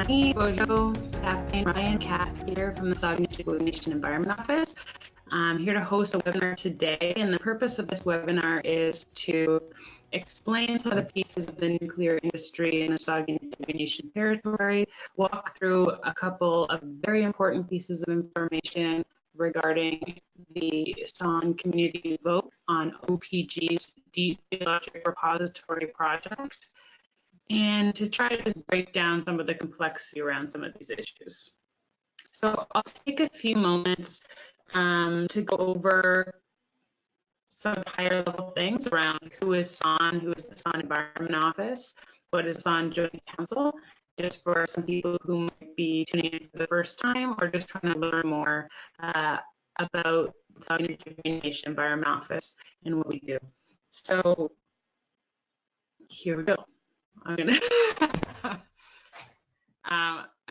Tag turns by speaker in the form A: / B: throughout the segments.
A: Bonjour, it's Kathleen Ryan, Kat here from the Saugeen Nation Environment Office. I'm here to host a webinar today, and the purpose of this webinar is to explain some of the pieces of the nuclear industry in the Saugeen Nation territory, walk through a couple of very important pieces of information regarding the San community vote on OPG's Geologic Repository project, and to try to just break down some of the complexity around some of these issues. So I'll take a few moments to go over some higher level things around who is SAN, who is the SAN Environment Office, what is SAN Joint Council, just for some people who might be tuning in for the first time or just trying to learn more about Saugeen Nation Environment Office and what we do. So here we go. I'm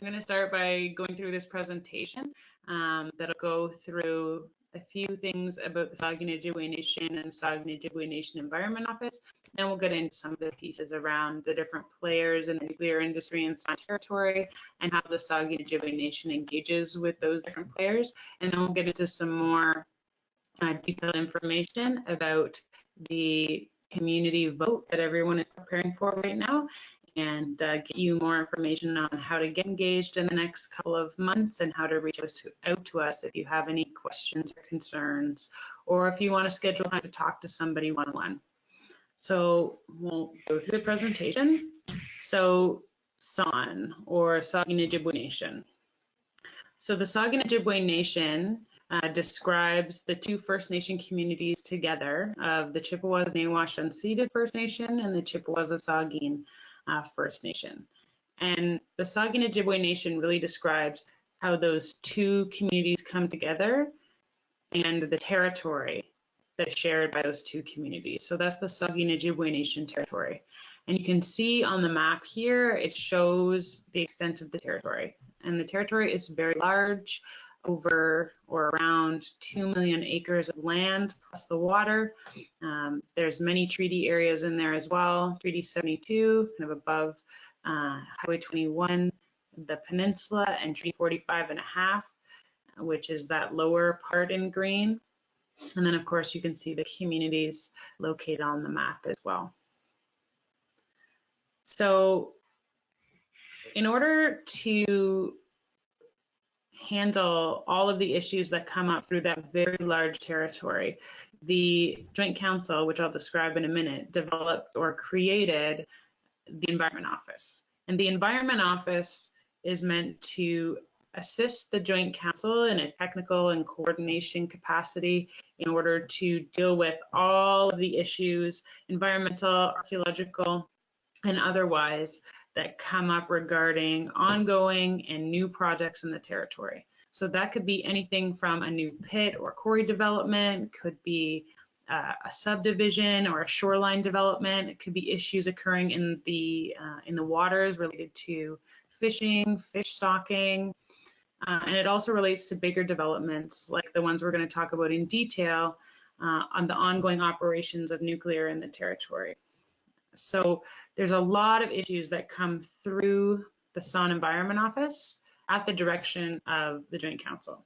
A: gonna start by going through this presentation that'll go through a few things about the Saugeen Nation and the Saugeen Nation Environment Office. Then we'll get into some of the pieces around the different players in the nuclear industry and SAN territory and how the Saugeen Nation engages with those different players. And then we'll get into some more detailed information about the community vote that everyone is preparing for right now, and get you more information on how to get engaged in the next couple of months and how to reach out to us if you have any questions or concerns, or if you want to schedule time to talk to somebody one-on-one. So we'll go through the presentation. So SAN, or Saugeen Ojibwe Nation. So the Saugeen Ojibwe Nation describes the two First Nation communities together of the Chippewas of Nawash Unceded First Nation and the Chippewas of Saugeen First Nation. And the Saugeen Ojibwe Nation really describes how those two communities come together and the territory that is shared by those two communities. So that's the Saugeen Ojibwe Nation territory. And you can see on the map here, it shows the extent of the territory. And the territory is very large, over or around 2 million acres of land plus the water. There's many treaty areas in there as well. Treaty 72, kind of above Highway 21, the peninsula, and Treaty 45.5, which is that lower part in green. And then of course you can see the communities located on the map as well. So in order to handle all of the issues that come up through that very large territory, the Joint Council, which I'll describe in a minute, developed or created the Environment Office. And the Environment Office is meant to assist the Joint Council in a technical and coordination capacity in order to deal with all of the issues, environmental, archaeological, and otherwise, that come up regarding ongoing and new projects in the territory. So that could be anything from a new pit or quarry development, could be a subdivision or a shoreline development. It could be issues occurring in the waters related to fishing, fish stocking, and it also relates to bigger developments like the ones we're going to talk about in detail on the ongoing operations of nuclear in the territory. So there's a lot of issues that come through the SAN Environment Office at the direction of the Joint Council.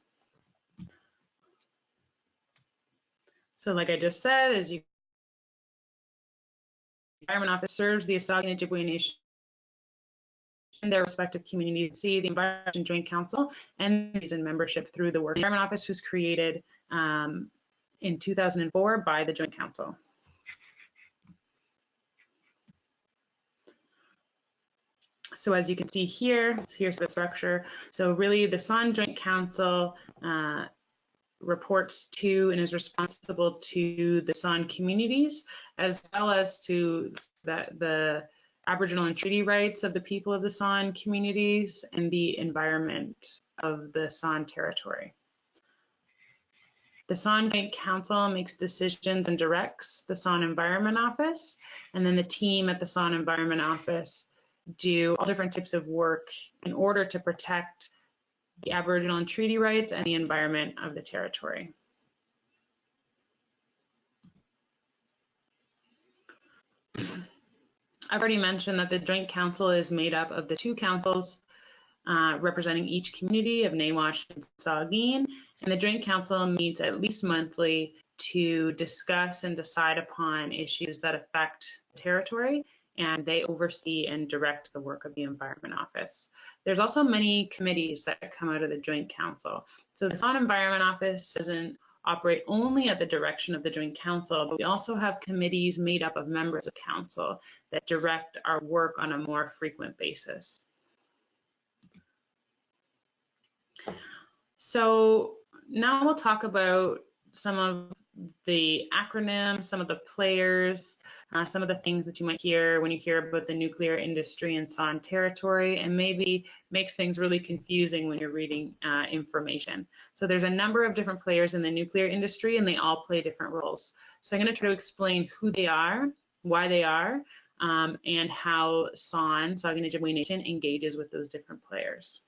A: So like I just said, as the Environment Office serves the Saugeen Ojibwe Nation and their respective communities, see the Environment Joint Council and in membership through the work. The Environment Office was created in 2004 by the Joint Council. So as you can see here, here's the structure. So really the SAN Joint Council reports to and is responsible to the SAN communities, as well as to the Aboriginal and treaty rights of the people of the SAN communities and the environment of the SAN territory. The SAN Joint Council makes decisions and directs the SAN Environment Office, and then the team at the SAN Environment Office do all different types of work in order to protect the Aboriginal and treaty rights and the environment of the territory. I've already mentioned that the Joint Council is made up of the two councils representing each community of Nawash and Saugeen, and the Joint Council meets at least monthly to discuss and decide upon issues that affect territory, and they oversee and direct the work of the Environment Office. There's also many committees that come out of the Joint Council. So the SON Environment Office doesn't operate only at the direction of the Joint Council, but we also have committees made up of members of council that direct our work on a more frequent basis. So now we'll talk about some of the acronyms, some of the players, some of the things that you might hear when you hear about the nuclear industry and SON territory, and maybe makes things really confusing when you're reading information. So there's a number of different players in the nuclear industry, and they all play different roles. So I'm going to try to explain who they are, why they are, and how SON, Saugeen Ojibwe Nation, engages with those different players.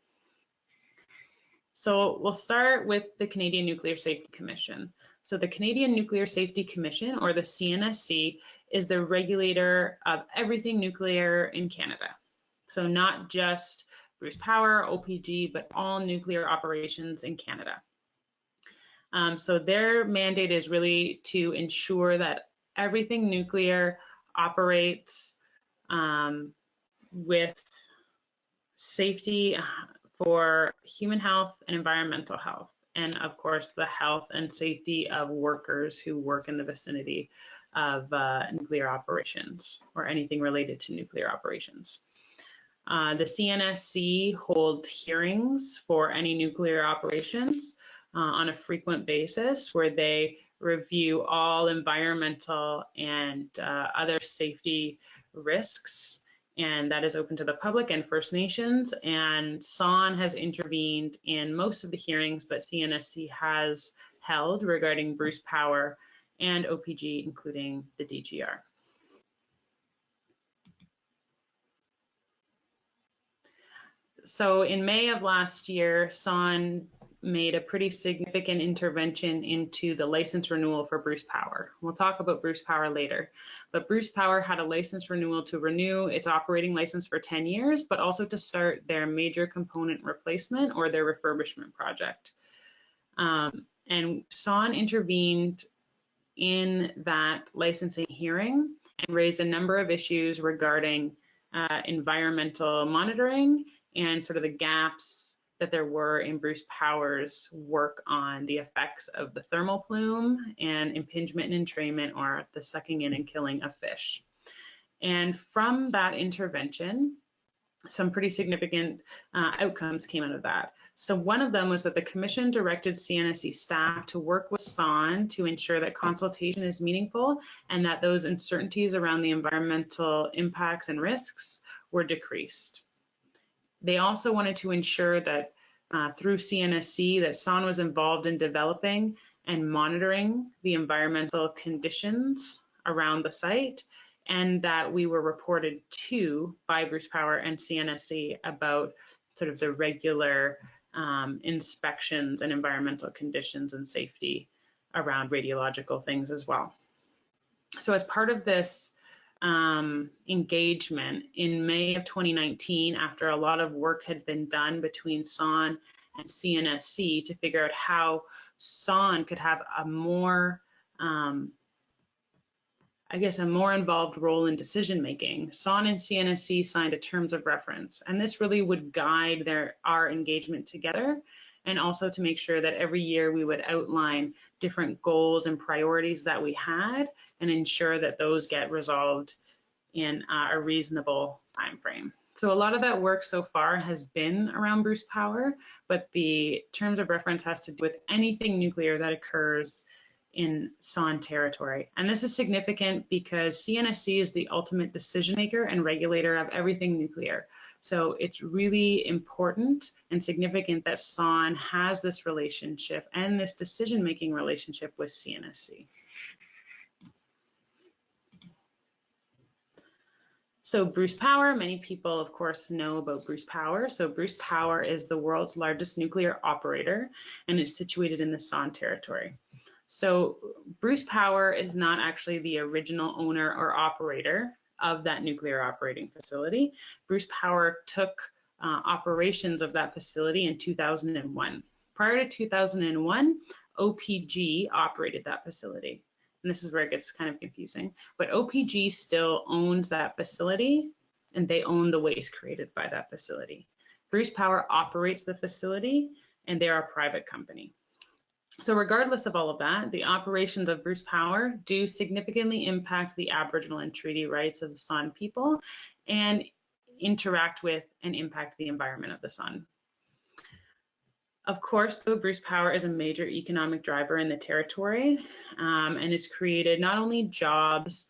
A: So we'll start with the Canadian Nuclear Safety Commission. So the Canadian Nuclear Safety Commission, or the CNSC, is the regulator of everything nuclear in Canada. So not just Bruce Power, OPG, but all nuclear operations in Canada. So their mandate is really to ensure that everything nuclear operates with safety for human health and environmental health, and of course the health and safety of workers who work in the vicinity of nuclear operations or anything related to nuclear operations. The CNSC holds hearings for any nuclear operations on a frequent basis, where they review all environmental and other safety risks, and that is open to the public and First Nations, and SON has intervened in most of the hearings that CNSC has held regarding Bruce Power and OPG, including the DGR. So in May of last year, SON made a pretty significant intervention into the license renewal for Bruce Power. We'll talk about Bruce Power later, but Bruce Power had a license renewal to renew its operating license for 10 years, but also to start their major component replacement or their refurbishment project. And SON intervened in that licensing hearing and raised a number of issues regarding environmental monitoring and sort of the gaps that there were in Bruce Power's work on the effects of the thermal plume and impingement and entrainment, or the sucking in and killing of fish. And from that intervention, some pretty significant outcomes came out of that. So one of them was that the Commission directed CNSC staff to work with SON to ensure that consultation is meaningful and that those uncertainties around the environmental impacts and risks were decreased. They also wanted to ensure that through CNSC that SON was involved in developing and monitoring the environmental conditions around the site, and that we were reported to by Bruce Power and CNSC about sort of the regular inspections and environmental conditions and safety around radiological things as well. So as part of this engagement in May of 2019, after a lot of work had been done between SON and CNSC to figure out how SON could have a more, I guess, a more involved role in decision making, SON and CNSC signed a terms of reference, and this really would guide our engagement together, and also to make sure that every year we would outline different goals and priorities that we had and ensure that those get resolved in a reasonable time frame. So a lot of that work so far has been around Bruce Power, but the terms of reference has to do with anything nuclear that occurs in SON territory. And this is significant because CNSC is the ultimate decision maker and regulator of everything nuclear. So it's really important and significant that SON has this relationship and this decision-making relationship with CNSC. So Bruce Power, many people of course know about Bruce Power. So Bruce Power is the world's largest nuclear operator and is situated in the SON territory. So Bruce Power is not actually the original owner or operator of that nuclear operating facility. Bruce Power took operations of that facility in 2001. Prior to 2001, OPG operated that facility. And this is where it gets kind of confusing. But OPG still owns that facility, and they own the waste created by that facility. Bruce Power operates the facility, and they're a private company. So regardless of all of that, the operations of Bruce Power do significantly impact the Aboriginal and treaty rights of the San people and interact with and impact the environment of the San. Of course, though, Bruce Power is a major economic driver in the territory and has created not only jobs,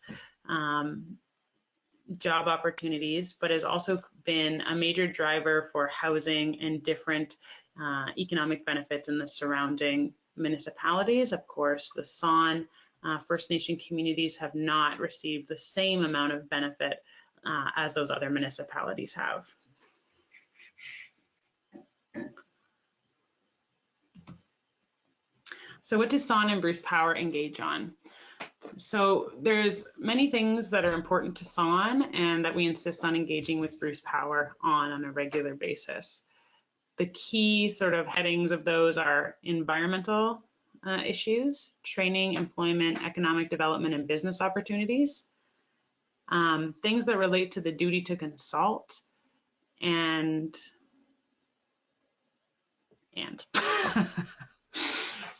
A: job opportunities, but has also been a major driver for housing and different economic benefits in the surrounding municipalities. Of course, the San First Nation communities have not received the same amount of benefit as those other municipalities have. So what does San and Bruce Power engage on? So there's many things that are important to San and that we insist on engaging with Bruce Power on a regular basis. The key sort of headings of those are environmental issues, training, employment, economic development, and business opportunities, things that relate to the duty to consult, and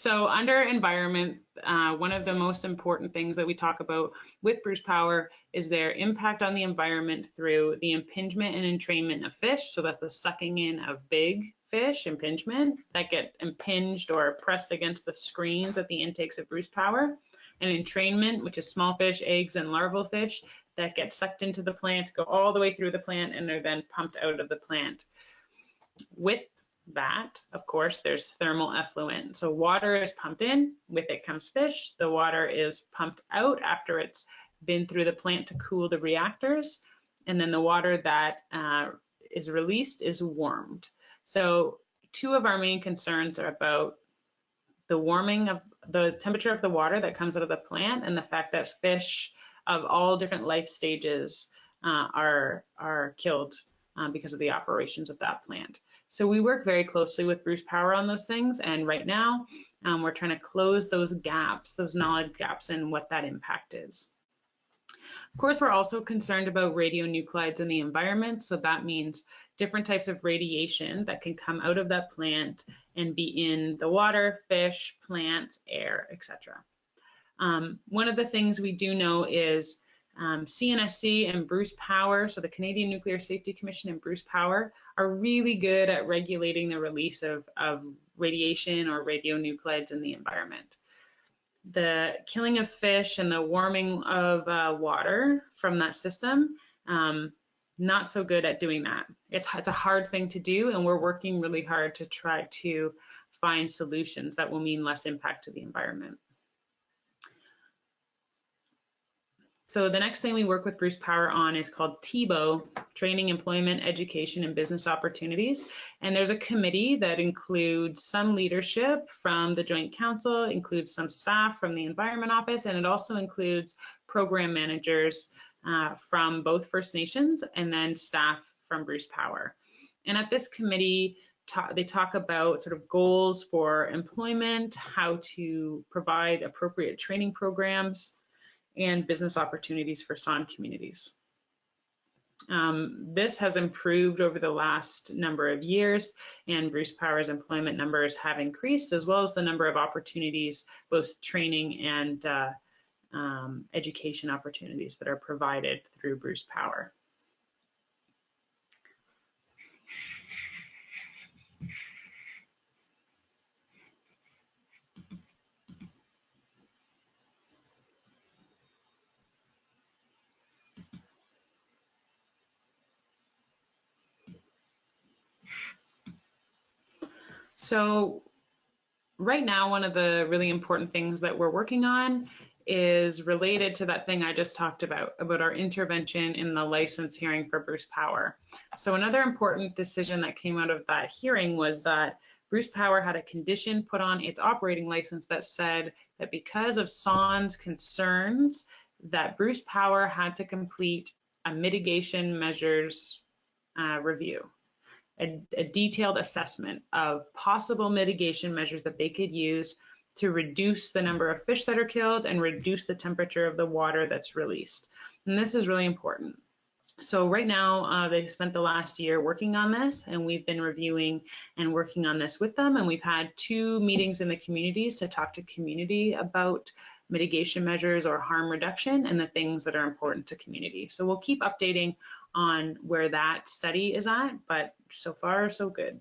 A: So under environment, one of the most important things that we talk about with Bruce Power is their impact on the environment through the impingement and entrainment of fish. So that's the sucking in of big fish, impingement, that get impinged or pressed against the screens at the intakes of Bruce Power. And entrainment, which is small fish, eggs, and larval fish that get sucked into the plant, go all the way through the plant, and they're then pumped out of the plant. With that, of course, there's thermal effluent. So water is pumped in, with it comes fish. The water is pumped out after it's been through the plant to cool the reactors. And then the water that is released is warmed. So two of our main concerns are about the warming of the temperature of the water that comes out of the plant and the fact that fish of all different life stages are killed because of the operations of that plant. So we work very closely with Bruce Power on those things, and right now we're trying to close those gaps, those knowledge gaps, and what that impact is. Of course, we're also concerned about radionuclides in the environment, so that means different types of radiation that can come out of that plant and be in the water, fish, plants, air, etc. One of the things we do know is CNSC and Bruce Power, so the Canadian Nuclear Safety Commission and Bruce Power, are really good at regulating the release of radiation or radionuclides in the environment. The killing of fish and the warming of water from that system, not so good at doing that. It's a hard thing to do, and we're working really hard to try to find solutions that will mean less impact to the environment. So the next thing we work with Bruce Power on is called TBO, Training, Employment, Education, and Business Opportunities. And there's a committee that includes some leadership from the Joint Council, includes some staff from the Environment Office, and it also includes program managers from both First Nations and then staff from Bruce Power. And at this committee, they talk about sort of goals for employment, how to provide appropriate training programs, and business opportunities for San communities. This has improved over the last number of years, and Bruce Power's employment numbers have increased, as well as the number of opportunities, both training and education opportunities that are provided through Bruce Power. So right now, one of the really important things that we're working on is related to that thing I just talked about our intervention in the license hearing for Bruce Power. So another important decision that came out of that hearing was that Bruce Power had a condition put on its operating license that said that because of San's concerns, that Bruce Power had to complete a mitigation measures review. a detailed assessment of possible mitigation measures that they could use to reduce the number of fish that are killed and reduce the temperature of the water that's released. And this is really important. So right now, they've spent the last year working on this, and we've been reviewing and working on this with them. And we've had 2 meetings in the communities to talk to community about mitigation measures or harm reduction and the things that are important to community. So we'll keep updating on where that study is at, but so far, so good.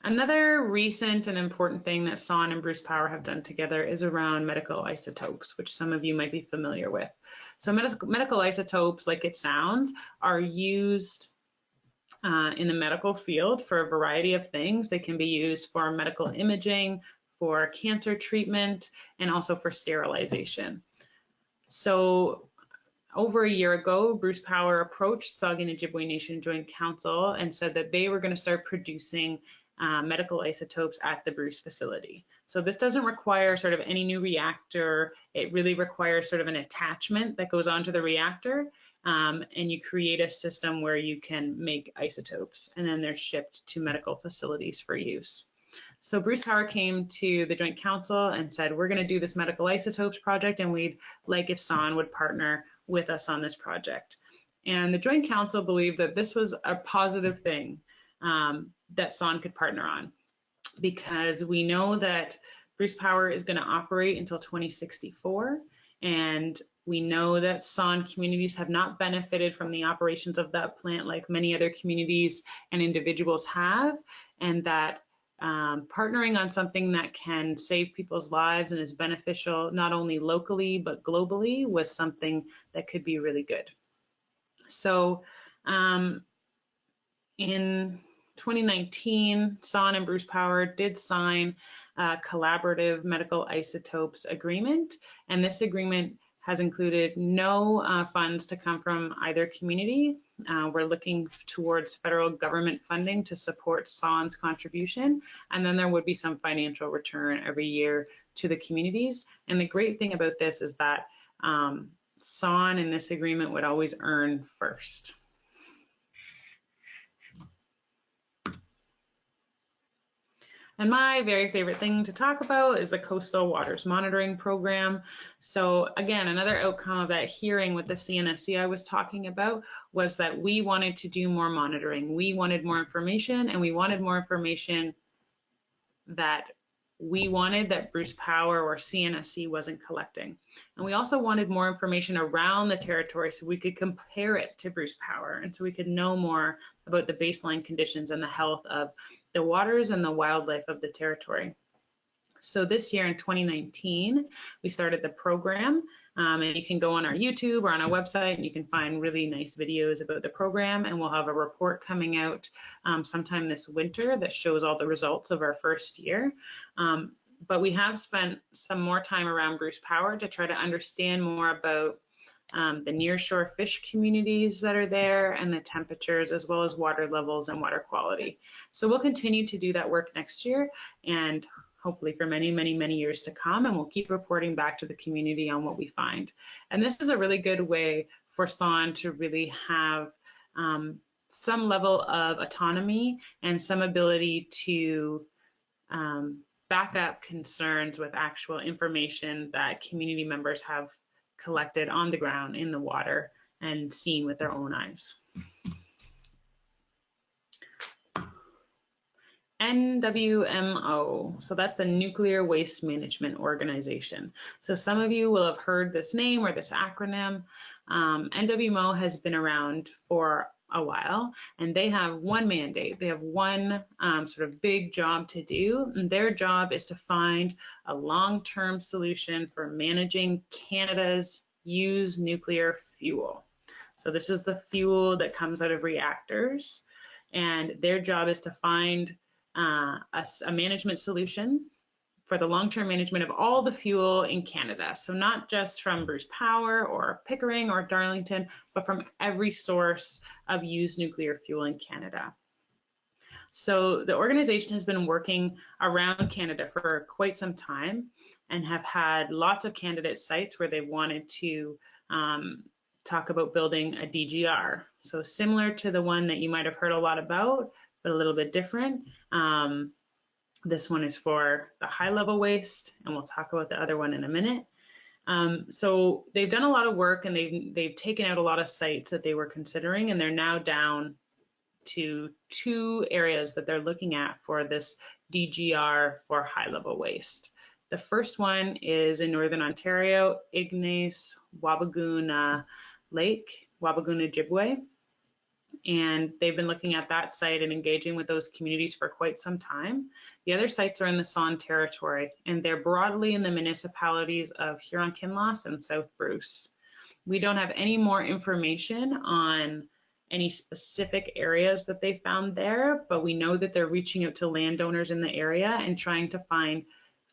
A: Another recent and important thing that SON and Bruce Power have done together is around medical isotopes, which some of you might be familiar with. So medical isotopes, like it sounds, are used in the medical field for a variety of things. They can be used for medical imaging, for cancer treatment, and also for sterilization. So over a year ago, Bruce Power approached Saugeen Ojibwe Nation Joint Council and said that they were going to start producing medical isotopes at the Bruce facility. So this doesn't require sort of any new reactor. It really requires sort of an attachment that goes onto the reactor, and you create a system where you can make isotopes, and then they're shipped to medical facilities for use. So Bruce Power came to the Joint Council and said, we're going to do this medical isotopes project, and we'd like if SON would partner with us on this project. And the Joint Council believed that this was a positive thing that SON could partner on, because we know that Bruce Power is going to operate until 2064, and we know that SON communities have not benefited from the operations of that plant like many other communities and individuals have, and that partnering on something that can save people's lives and is beneficial not only locally but globally was something that could be really good. So in 2019, SON and Bruce Power did sign a collaborative medical isotopes agreement, and this agreement has included no funds to come from either community. We're looking towards federal government funding to support SON's contribution, and then there would be some financial return every year to the communities. And the great thing about this is that SON in this agreement would always earn first. And my very favorite thing to talk about is the Coastal Waters Monitoring Program. So again, another outcome of that hearing with the CNSC I was talking about was that we wanted to do more monitoring. We wanted more information, and we wanted more information that we wanted that Bruce Power or CNSC wasn't collecting. And we also wanted more information around the territory so we could compare it to Bruce Power, and so we could know more about the baseline conditions and the health of the waters and the wildlife of the territory. So this year in 2019, we started the program, and you can go on our YouTube or on our website and you can find really nice videos about the program, and we'll have a report coming out sometime this winter that shows all the results of our first year. But we have spent some more time around Bruce Power to try to understand more about the nearshore fish communities that are there and the temperatures, as well as water levels and water quality. So we'll continue to do that work next year, and hopefully for many, many, many years to come, and we'll keep reporting back to the community on what we find. And this is a really good way for SON to really have some level of autonomy and some ability to back up concerns with actual information that community members have collected on the ground in the water and seen with their own eyes. NWMO, so that's the Nuclear Waste Management Organization. So some of you will have heard this name or this acronym. NWMO has been around for a while, and they have one mandate. They have one sort of big job to do, and their job is to find a long-term solution for managing Canada's used nuclear fuel. So this is the fuel that comes out of reactors, and their job is to find a management solution for the long-term management of all the fuel in Canada. So not just from Bruce Power or Pickering or Darlington, but from every source of used nuclear fuel in Canada. So the organization has been working around Canada for quite some time and have had lots of candidate sites where they wanted to talk about building a DGR. So similar to the one that you might have heard a lot about, but a little bit different. This one is for the high level waste, and we'll talk about the other one in a minute. So they've done a lot of work, and they've taken out a lot of sites that they were considering, and they're now down to 2 areas that they're looking at for this DGR for high level waste. The first one is in Northern Ontario, Ignace Wabigoona Lake, Wabigoona Ojibwe. And they've been looking at that site and engaging with those communities for quite some time. The other sites are in the Saugeen Territory, and they're broadly in the municipalities of Huron-Kinloss and South Bruce. We don't have any more information on any specific areas that they found there, but we know that they're reaching out to landowners in the area and trying to find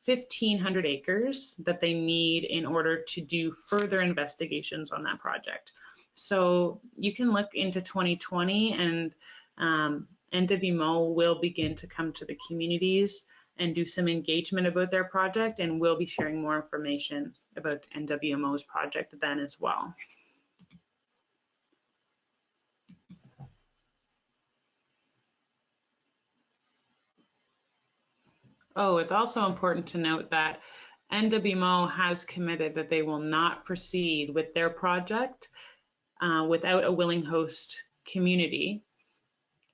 A: 1,500 acres that they need in order to do further investigations on that project. So you can look into 2020, and NWMO will begin to come to the communities and do some engagement about their project, and we'll be sharing more information about NWMO's project then as well. Oh, it's also important to note that NWMO has committed that they will not proceed with their project without a willing host community,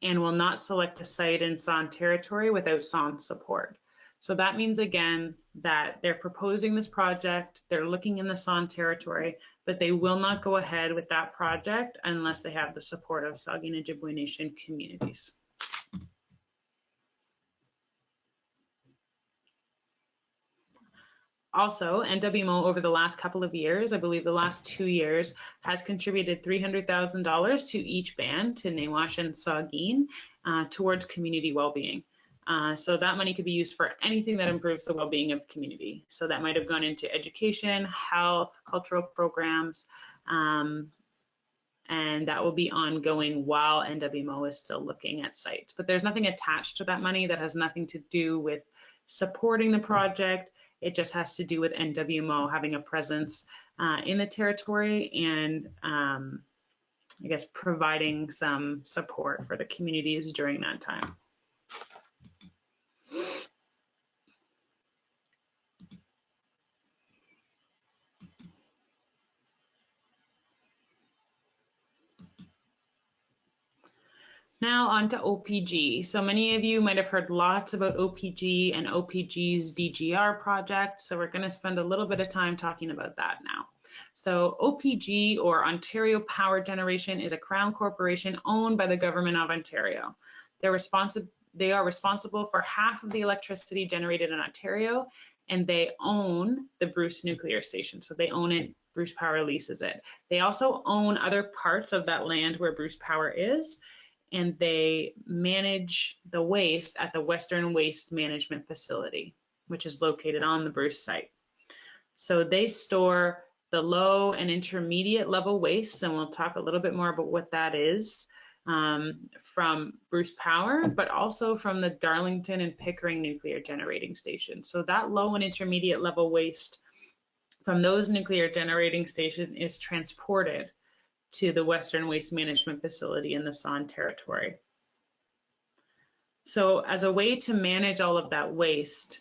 A: and will not select a site in Saugeen Territory without Saugeen support. So that means, again, that they're proposing this project, they're looking in the Saugeen Territory, but they will not go ahead with that project unless they have the support of Saugeen Ojibwe Nation communities. Also, NWMO over the last couple of years, I believe the last 2 years, has contributed $300,000 to each band, to Nawash and Saugeen, towards community well-being. So that money could be used for anything that improves the well-being of the community. So that might have gone into education, health, cultural programs, and that will be ongoing while NWMO is still looking at sites. But there's nothing attached to that money. That has nothing to do with supporting the project. It just has to do with NWMO having a presence in the territory and I guess providing some support for the communities during that time. Now on to OPG. So many of you might have heard lots about OPG and OPG's DGR project. So we're going to spend a little bit of time talking about that now. So OPG, or Ontario Power Generation, is a Crown corporation owned by the Government of Ontario. They are responsible for half of the electricity generated in Ontario, and they own the Bruce nuclear station. So they own it. Bruce Power leases it. They also own other parts of that land where Bruce Power is, and they manage the waste at the Western Waste Management Facility, which is located on the Bruce site. So they store the low and intermediate level waste, and we'll talk a little bit more about what that is, from Bruce Power, but also from the Darlington and Pickering nuclear generating stations. So that low and intermediate level waste from those nuclear generating stations is transported to the Western Waste Management Facility in the Saugeen Territory. So as a way to manage all of that waste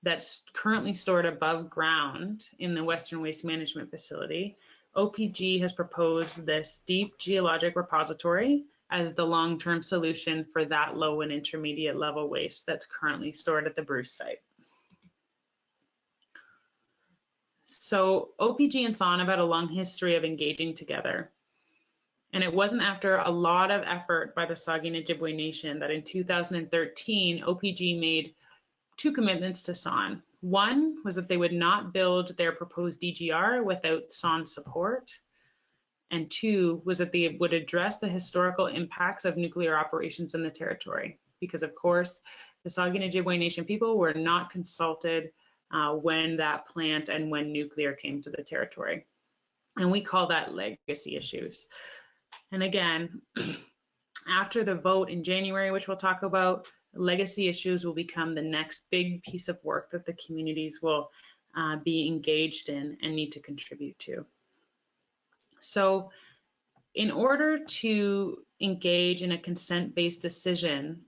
A: that's currently stored above ground in the Western Waste Management Facility, OPG has proposed this deep geologic repository as the long-term solution for that low and intermediate level waste that's currently stored at the Bruce site. So OPG and Saugeen have had a long history of engaging together. And it wasn't after a lot of effort by the Saugeen Ojibwe Nation that in 2013, OPG made 2 commitments to Saugeen. One was that they would not build their proposed DGR without Saugeen support. And 2 was that they would address the historical impacts of nuclear operations in the territory. Because of course, the Saugeen Ojibwe Nation people were not consulted when that plant and when nuclear came to the territory. And we call that legacy issues. And again, after the vote in January, which we'll talk about, legacy issues will become the next big piece of work that the communities will be engaged in and need to contribute to. So in order to engage in a consent-based decision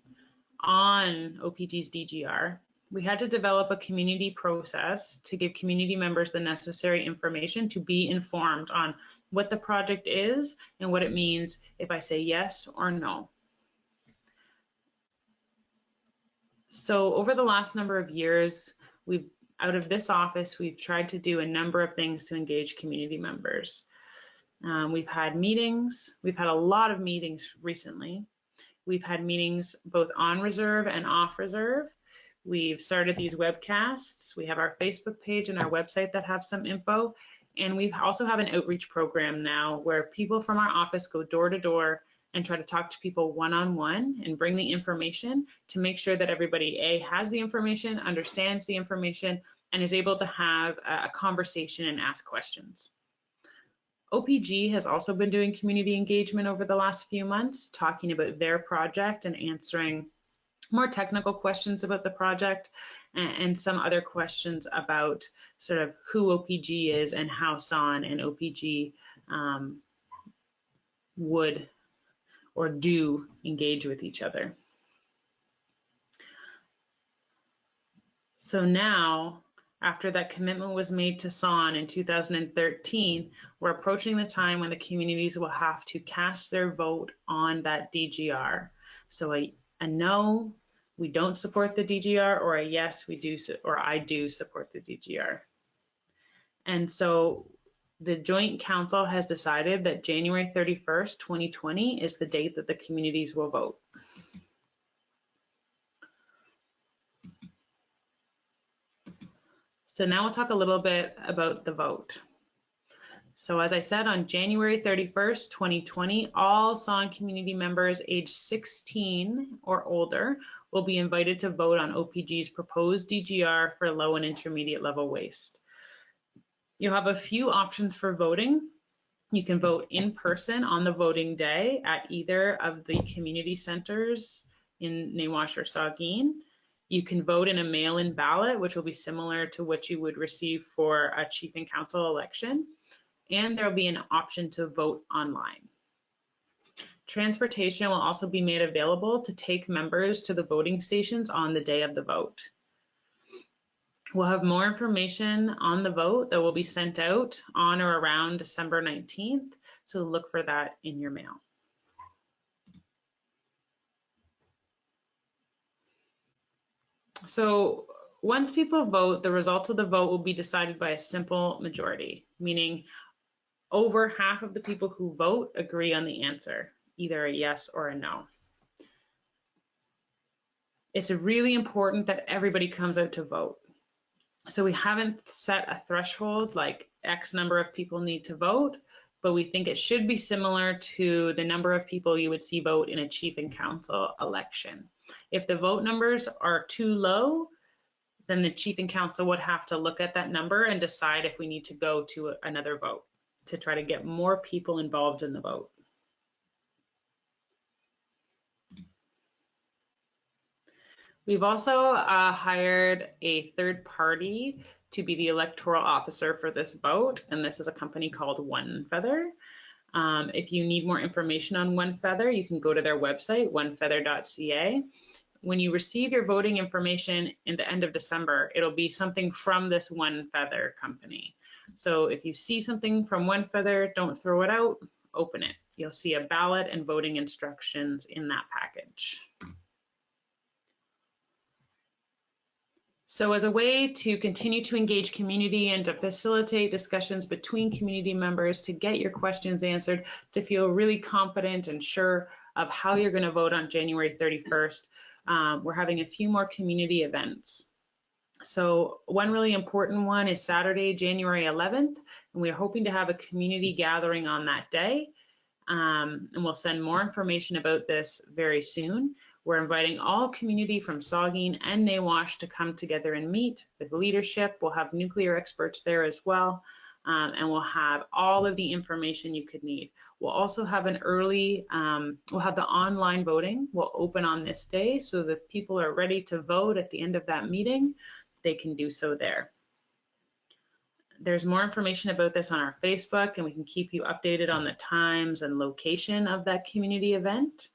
A: on OPG's DGR, we had to develop a community process to give community members the necessary information to be informed on what the project is and what it means if I say yes or no. So over the last number of years, out of this office, we've tried to do a number of things to engage community members. We've had meetings. We've had a lot of meetings recently. We've had meetings both on reserve and off reserve. We've started these webcasts. We have our Facebook page and our website that have some info. And we also have an outreach program now where people from our office go door to door and try to talk to people one-on-one and bring the information to make sure that everybody, A, has the information, understands the information, and is able to have a conversation and ask questions. OPG has also been doing community engagement over the last few months, talking about their project and answering more technical questions about the project and some other questions about sort of who OPG is and how SON and OPG would or do engage with each other. So now, after that commitment was made to SON in 2013, we're approaching the time when the communities will have to cast their vote on that DGR. So a no, we don't support the DGR, or a yes, we do, or I do support the DGR. And so the Joint Council has decided that January 31st, 2020 is the date that the communities will vote. So now we'll talk a little bit about the vote. So as I said, on January 31st, 2020, all SON community members aged 16 or older will be invited to vote on OPG's proposed DGR for low and intermediate level waste. You'll have a few options for voting. You can vote in person on the voting day at either of the community centers in Nawash or Saugeen. You can vote in a mail-in ballot, which will be similar to what you would receive for a chief and council election. And there will be an option to vote online. Transportation will also be made available to take members to the voting stations on the day of the vote. We'll have more information on the vote that will be sent out on or around December 19th, so look for that in your mail. So once people vote, the results of the vote will be decided by a simple majority, meaning over half of the people who vote agree on the answer, either a yes or a no. It's really important that everybody comes out to vote. So we haven't set a threshold like X number of people need to vote, but we think it should be similar to the number of people you would see vote in a chief and council election. If the vote numbers are too low, then the chief and council would have to look at that number and decide if we need to go to another vote to try to get more people involved in the vote. We've also hired a third party to be the electoral officer for this vote, and this is a company called One Feather. If you need more information on One Feather, you can go to their website, onefeather.ca. When you receive your voting information in the end of December, it'll be something from this One Feather company. So if you see something from One Feather, don't throw it out, open it. You'll see a ballot and voting instructions in that package. So as a way to continue to engage community and to facilitate discussions between community members, to get your questions answered, to feel really confident and sure of how you're going to vote on January 31st, we're having a few more community events. So one really important one is Saturday, January 11th, and we're hoping to have a community gathering on that day. And we'll send more information about this very soon. We're inviting all community from Saugeen and Nawash to come together and meet with leadership. We'll have nuclear experts there as well, and we'll have all of the information you could need. We'll also have an early, we'll have the online voting. We'll open on this day so that people are ready to vote at the end of that meeting. They can do so there. There's more information about this on our Facebook, and we can keep you updated on the times and location of that community event.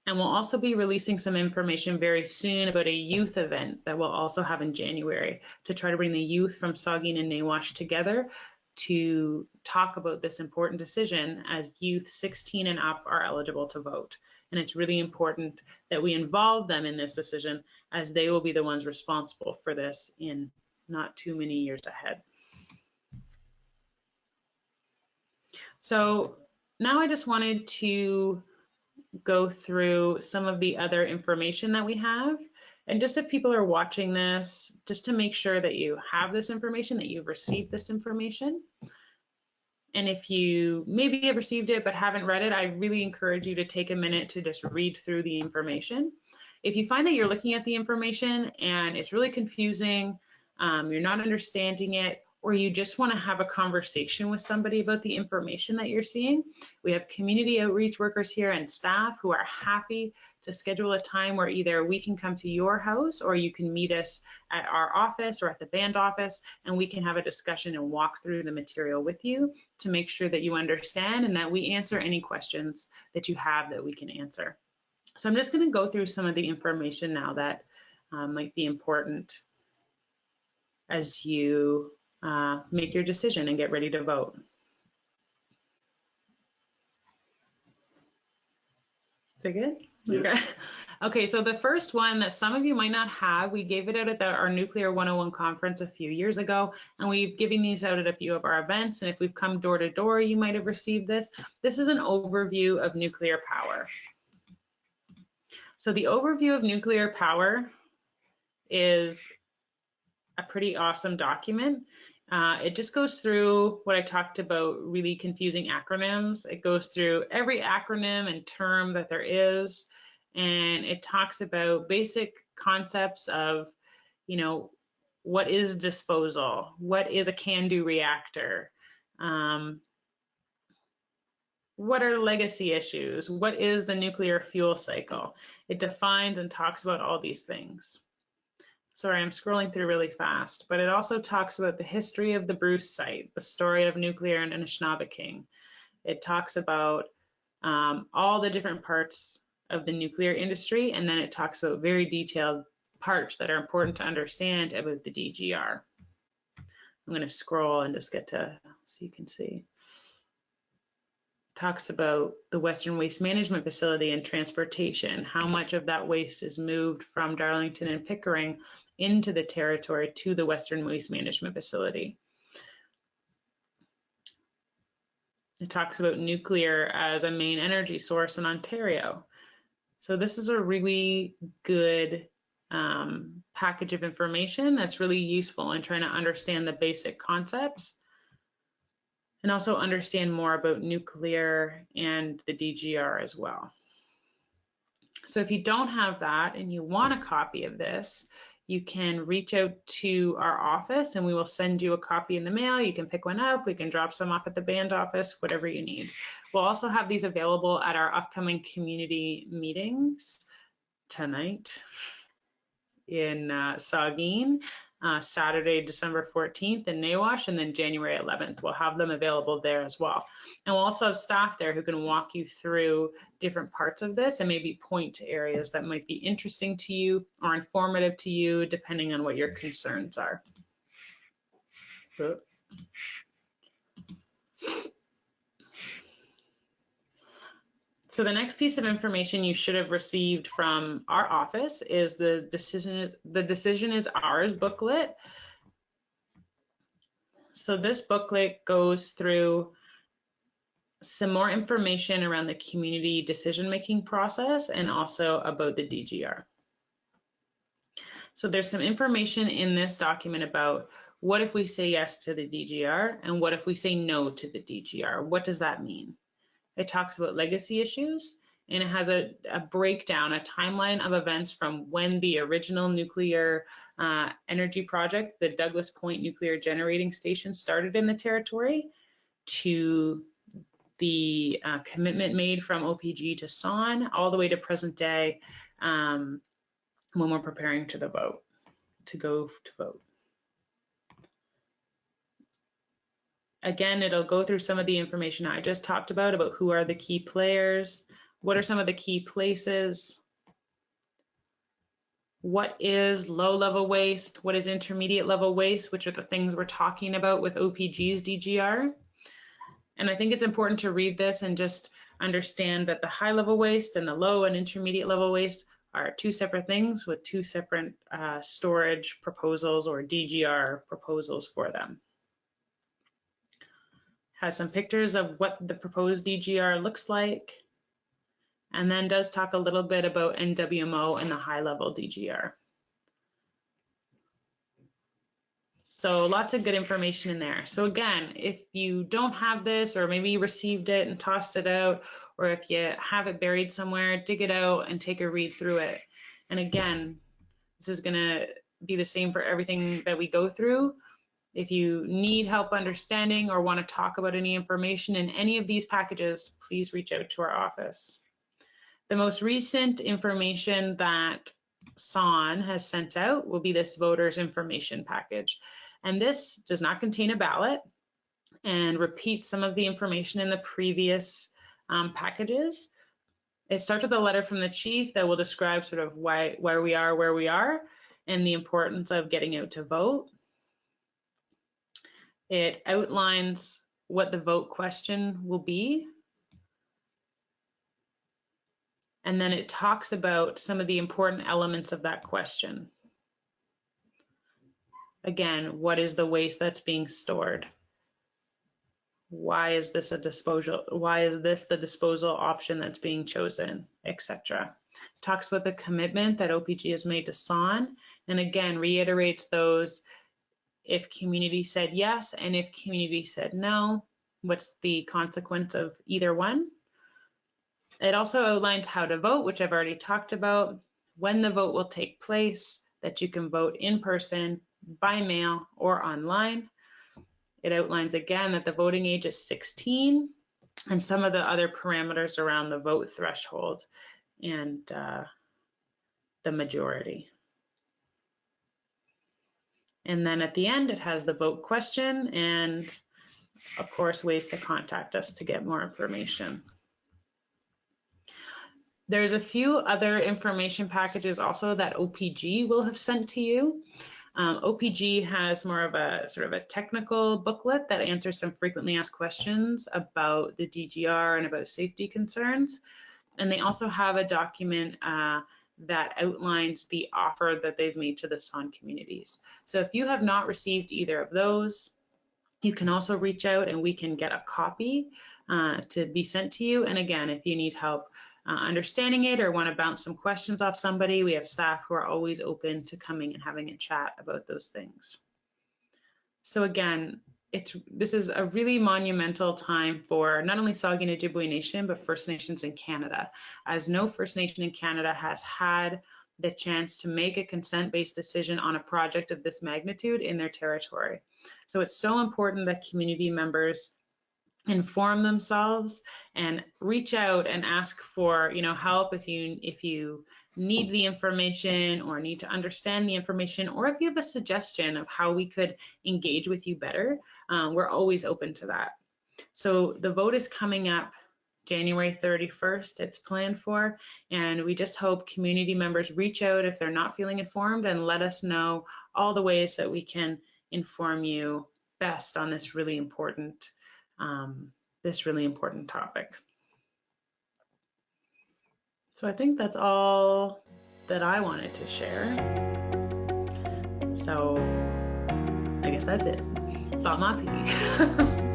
A: And we'll also be releasing some information very soon about a youth event that we'll also have in January to try to bring the youth from Saugeen and Nawash together to talk about this important decision as youth 16 and up are eligible to vote. And it's really important that we involve them in this decision as they will be the ones responsible for this in not too many years ahead. So now I just wanted to go through some of the other information that we have. And just if people are watching this, just to make sure that you have this information, that you've received this information. And if you maybe have received it but haven't read it, I really encourage you to take a minute to just read through the information. If you find that you're looking at the information and it's really confusing, you're not understanding it, or you just want to have a conversation with somebody about the information that you're seeing, we have community outreach workers here and staff who are happy to schedule a time where either we can come to your house or you can meet us at our office or at the band office, and we can have a discussion and walk through the material with you to make sure that you understand and that we answer any questions that you have that we can answer. So I'm just going to go through some of the information now that might be important as you make your decision and get ready to vote. Is it good?
B: Yeah.
A: Okay. Okay, so the first one that some of you might not have, we gave it out at our Nuclear 101 conference a few years ago, and we've given these out at a few of our events, and if we've come door to door, you might have received this. This is an overview of nuclear power. So the overview of nuclear power is a pretty awesome document. It just goes through what I talked about, really confusing acronyms. It goes through every acronym and term that there is, and it talks about basic concepts of, you know, what is disposal? What is a can-do reactor? What are legacy issues? What is the nuclear fuel cycle? It defines and talks about all these things. Sorry, I'm scrolling through really fast, but it also talks about the history of the Bruce site, the story of nuclear and Anishinaabeg. It talks about all the different parts of the nuclear industry, and then it talks about very detailed parts that are important to understand about the DGR. I'm going to scroll and just get to so you can see. Talks about the Western Waste Management Facility and transportation, how much of that waste is moved from Darlington and Pickering into the territory to the Western Waste Management Facility. It talks about nuclear as a main energy source in Ontario. So this is a really good package of information that's really useful in trying to understand the basic concepts and also understand more about nuclear and the DGR as well. So if you don't have that and you want a copy of this, you can reach out to our office and we will send you a copy in the mail. You can pick one up, we can drop some off at the band office, whatever you need. We'll also have these available at our upcoming community meetings tonight in Saugeen, Saturday, December 14th in Nawash, and then January 11th. We'll have them available there as well. And we'll also have staff there who can walk you through different parts of this and maybe point to areas that might be interesting to you or informative to you, depending on what your concerns are. So the next piece of information you should have received from our office is the Decision is Ours booklet. So this booklet goes through some more information around the community decision-making process and also about the DGR. So there's some information in this document about what if we say yes to the DGR and what if we say no to the DGR? What does that mean? It talks about legacy issues, and it has a breakdown, a timeline of events from when the original nuclear energy project, the Douglas Point Nuclear Generating Station, started in the territory to the commitment made from OPG to SON, all the way to present day when we're preparing to go to vote. Again, it'll go through some of the information I just talked about who are the key players, what are some of the key places, what is low-level waste, what is intermediate level waste, which are the things we're talking about with OPG's DGR. And I think it's important to read this and just understand that the high-level waste and the low and intermediate level waste are two separate things with two separate storage proposals or DGR proposals for them. Has some pictures of what the proposed DGR looks like, and then does talk a little bit about NWMO and the high-level DGR. So lots of good information in there. So again, if you don't have this, or maybe you received it and tossed it out, or if you have it buried somewhere, dig it out and take a read through it. And again, this is gonna be the same for everything that we go through. If you need help understanding or want to talk about any information in any of these packages, please reach out to our office. The most recent information that SON has sent out will be this voters information package. And this does not contain a ballot and repeats some of the information in the previous packages. It starts with a letter from the chief that will describe sort of where we are, and the importance of getting out to vote. It outlines what the vote question will be. And then it talks about some of the important elements of that question. Again, what is the waste that's being stored? Why is this a disposal? Why is this the disposal option that's being chosen, etc. Talks about the commitment that OPG has made to SON, and again, reiterates those if community said yes, and if community said no, what's the consequence of either one? It also outlines how to vote, which I've already talked about, when the vote will take place, that you can vote in person, by mail, or online. It outlines again that the voting age is 16, and some of the other parameters around the vote threshold and the majority. And then at the end, it has the vote question and, of course, ways to contact us to get more information. There's a few other information packages also that OPG will have sent to you. OPG has more of a sort of a technical booklet that answers some frequently asked questions about the DGR and about safety concerns. And they also have a document that outlines the offer that they've made to the SON communities. So if you have not received either of those, you can also reach out and we can get a copy to be sent to you. And again, if you need help understanding it or want to bounce some questions off somebody, we have staff who are always open to coming and having a chat about those things. So again, this is a really monumental time for not only Saugeen Ojibwe Nation, but First Nations in Canada, as no First Nation in Canada has had the chance to make a consent-based decision on a project of this magnitude in their territory. So it's so important that community members inform themselves and reach out and ask for help if you need the information or need to understand the information, or if you have a suggestion of how we could engage with you better. We're always open to that. So the vote is coming up January 31st, it's planned for, and we just hope community members reach out if they're not feeling informed and let us know all the ways that we can inform you best on this really important topic. So I think that's all that I wanted to share. So I guess that's it. Thought my pee.